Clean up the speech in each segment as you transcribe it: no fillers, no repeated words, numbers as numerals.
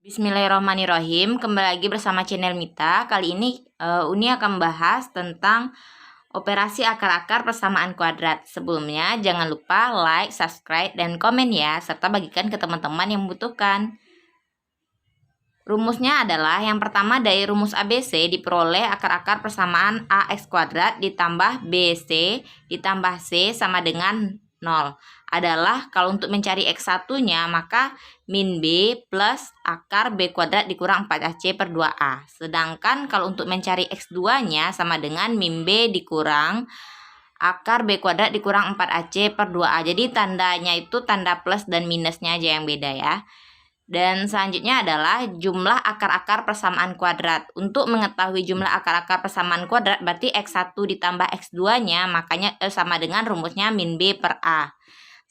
Bismillahirrahmanirrahim. Kembali lagi bersama channel Mita. Kali ini Uni akan membahas tentang operasi akar-akar persamaan kuadrat. Sebelumnya jangan lupa like, subscribe, dan komen ya, serta bagikan ke teman-teman yang membutuhkan. Rumusnya adalah yang pertama, dari rumus ABC diperoleh akar-akar persamaan AX kuadrat ditambah BC ditambah C sama dengan 0. Adalah kalau untuk mencari X1 nya maka min B plus akar B kuadrat dikurang 4AC per 2A. Sedangkan kalau untuk mencari X2 nya sama dengan min B dikurang akar B kuadrat dikurang 4AC per 2A. Jadi tandanya itu tanda plus dan minusnya aja yang beda ya. Dan selanjutnya adalah jumlah akar-akar persamaan kuadrat. Untuk mengetahui jumlah akar-akar persamaan kuadrat berarti X1 ditambah X2 nya makanya sama dengan rumusnya min B per A.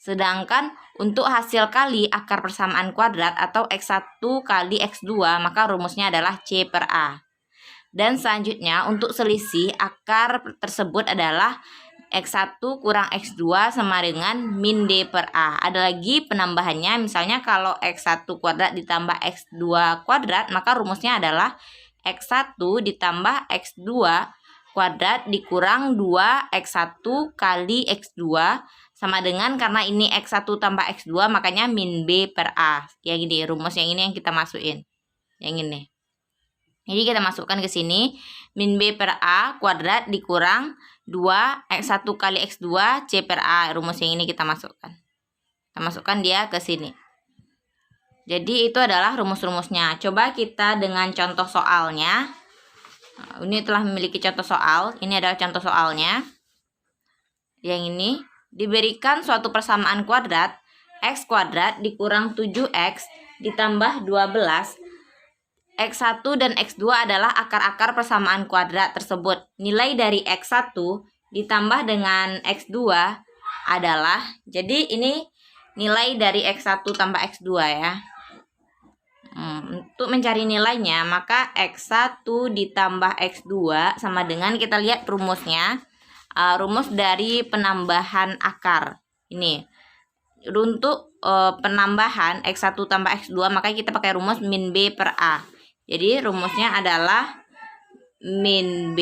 Sedangkan untuk hasil kali akar persamaan kuadrat atau X1 kali X2 maka rumusnya adalah C per A. Dan selanjutnya untuk selisih akar tersebut adalah X1 kurang X2 sama dengan min D per A. Ada lagi penambahannya, misalnya kalau X1 kuadrat ditambah X2 kuadrat maka rumusnya adalah X1 ditambah X2 kuadrat dikurang 2X1 kali X2 sama dengan, karena ini X1 tambah X2 makanya min B per A. Yang ini rumus yang ini yang kita masukin. Yang ini. Jadi kita masukkan ke sini min B per A kuadrat dikurang 2X1 kali X2 C per A. Rumus yang ini kita masukkan. Kita masukkan dia ke sini. Jadi itu adalah rumus-rumusnya. Coba kita dengan contoh soalnya. Ini telah memiliki contoh soal. Ini adalah contoh soalnya. Yang ini. Diberikan suatu persamaan kuadrat X kuadrat dikurang 7X ditambah 12. X1 dan X2 adalah akar-akar persamaan kuadrat tersebut. Nilai dari X1 ditambah dengan X2 adalah, jadi ini nilai dari X1 tambah X2 ya. Untuk mencari nilainya maka X1 ditambah X2 sama dengan, kita lihat rumusnya. Rumus dari penambahan akar ini untuk penambahan X1 tambah X2 maka kita pakai rumus min B per A. Jadi rumusnya adalah min B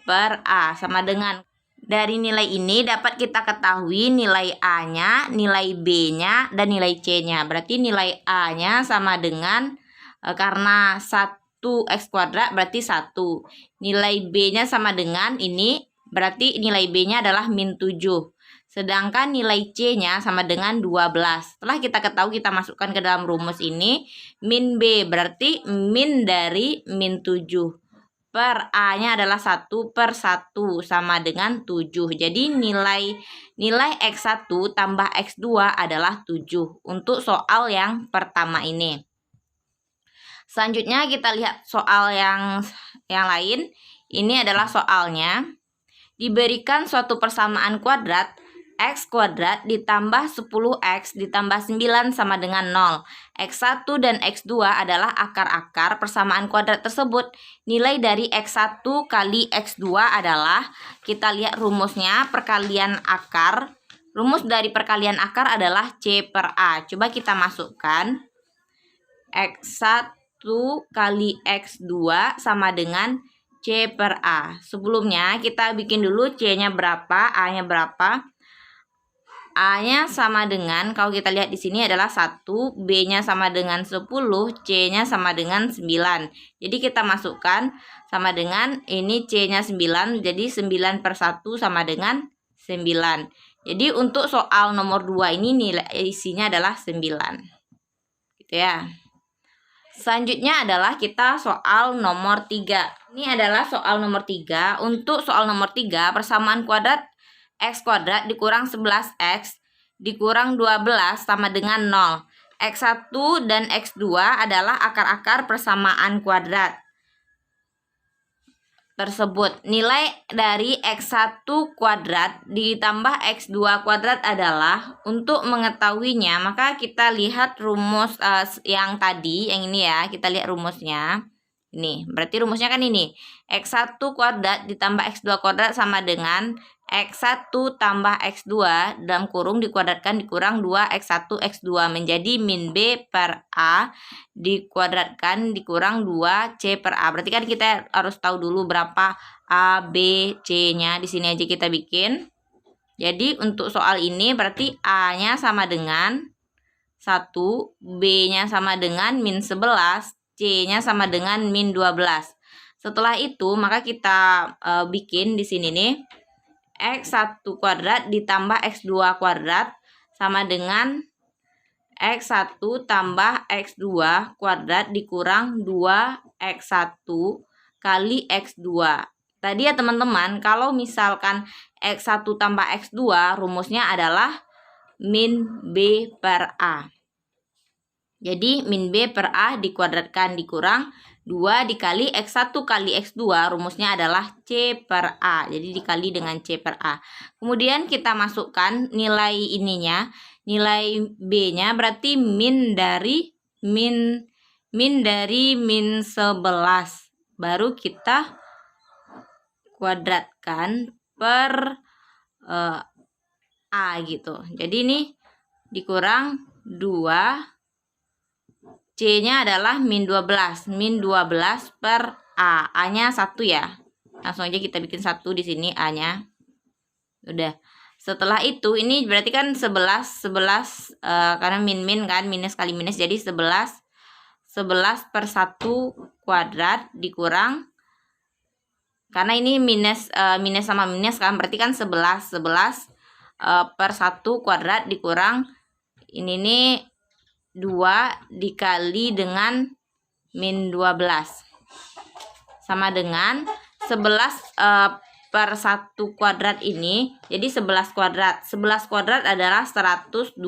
per A sama dengan, dari nilai ini dapat kita ketahui nilai A nya, nilai B nya, dan nilai C nya. Berarti nilai A nya sama dengan, karena 1X kuadrat berarti 1, nilai B nya sama dengan ini, berarti nilai B nya adalah min 7. Sedangkan nilai C nya sama dengan 12. Setelah kita ketahui, kita masukkan ke dalam rumus ini. Min B berarti min dari min 7. Per A nya adalah 1 per 1 sama dengan 7. Jadi nilai X1 tambah X2 adalah 7. Untuk soal yang pertama ini. Selanjutnya kita lihat soal yang lain. Ini adalah soalnya. Diberikan suatu persamaan kuadrat X kuadrat ditambah 10X ditambah 9 sama dengan 0. X1 dan X2 adalah akar-akar persamaan kuadrat tersebut. Nilai dari X1 kali X2 adalah, kita lihat rumusnya, perkalian akar. Rumus dari perkalian akar adalah C per A. Coba kita masukkan. X1 kali X2 sama dengan C per A. Sebelumnya kita bikin dulu C-nya berapa, A-nya berapa. A-nya sama dengan, kalau kita lihat di sini adalah 1, B-nya sama dengan 10, C-nya sama dengan 9. Jadi kita masukkan sama dengan ini C-nya 9, jadi 9 per 1 sama dengan 9. Jadi untuk soal nomor 2 ini nilai isinya adalah 9. Gitu ya. Selanjutnya adalah kita soal nomor 3. Ini adalah soal nomor 3. Untuk soal nomor 3, persamaan kuadrat X kuadrat dikurang 11X dikurang 12 sama dengan 0. X1 dan X2 adalah akar-akar persamaan kuadrat tersebut. Nilai dari X1 kuadrat ditambah X2 kuadrat adalah, untuk mengetahuinya maka kita lihat rumus yang tadi, yang ini ya, kita lihat rumusnya. Ini, berarti rumusnya kan ini. X1 kuadrat ditambah X2 kuadrat sama dengan X1 tambah X2 dalam kurung dikuadratkan dikurang 2 X1 X2 menjadi min B per A dikuadratkan dikurang 2C per A. Berarti kan kita harus tahu dulu berapa A, B, C-nya. Di sini aja kita bikin. Jadi untuk soal ini berarti A-nya sama dengan 1, B-nya sama dengan min 11, C-nya sama dengan min 12. Setelah itu maka kita bikin di sini nih X1 kuadrat ditambah X2 kuadrat sama dengan X1 tambah X2 kuadrat dikurang 2X1 kali X2. Tadi ya teman-teman, kalau misalkan X1 tambah X2 rumusnya adalah min B per A. Jadi min B per A dikuadratkan dikurang 2 dikali X1 kali X2 rumusnya adalah C per A. Jadi dikali dengan C per A. Kemudian kita masukkan nilai ininya. Nilai B-nya berarti min dari min 11. Baru kita kuadratkan per A gitu. Jadi ini dikurang 2. C-nya adalah min 12. Min 12 per A. A-nya 1 ya. Langsung aja kita bikin 1 di sini A-nya. Udah. Setelah itu ini berarti kan 11 karena min kan, minus kali minus jadi 11 per 1 kuadrat dikurang, karena ini minus sama minus kan, berarti kan 11 per 1 kuadrat dikurang ini nih 2 dikali dengan min 12 sama dengan 11 per 1 kuadrat ini. Jadi 11 kuadrat. 11 kuadrat adalah 121.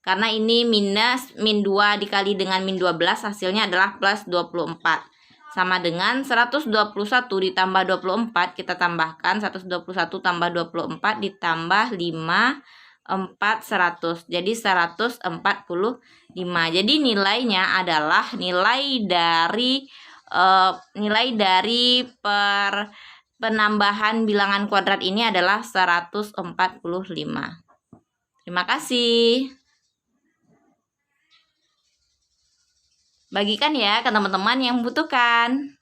Karena ini minus min 2 dikali dengan min 12 hasilnya adalah plus 24. Sama dengan 121 ditambah 24, kita tambahkan 121 tambah 24 ditambah 5 100. Jadi 145. Jadi nilainya adalah nilai dari penambahan bilangan kuadrat ini adalah 145. Terima kasih. Bagikan ya ke teman-teman yang membutuhkan.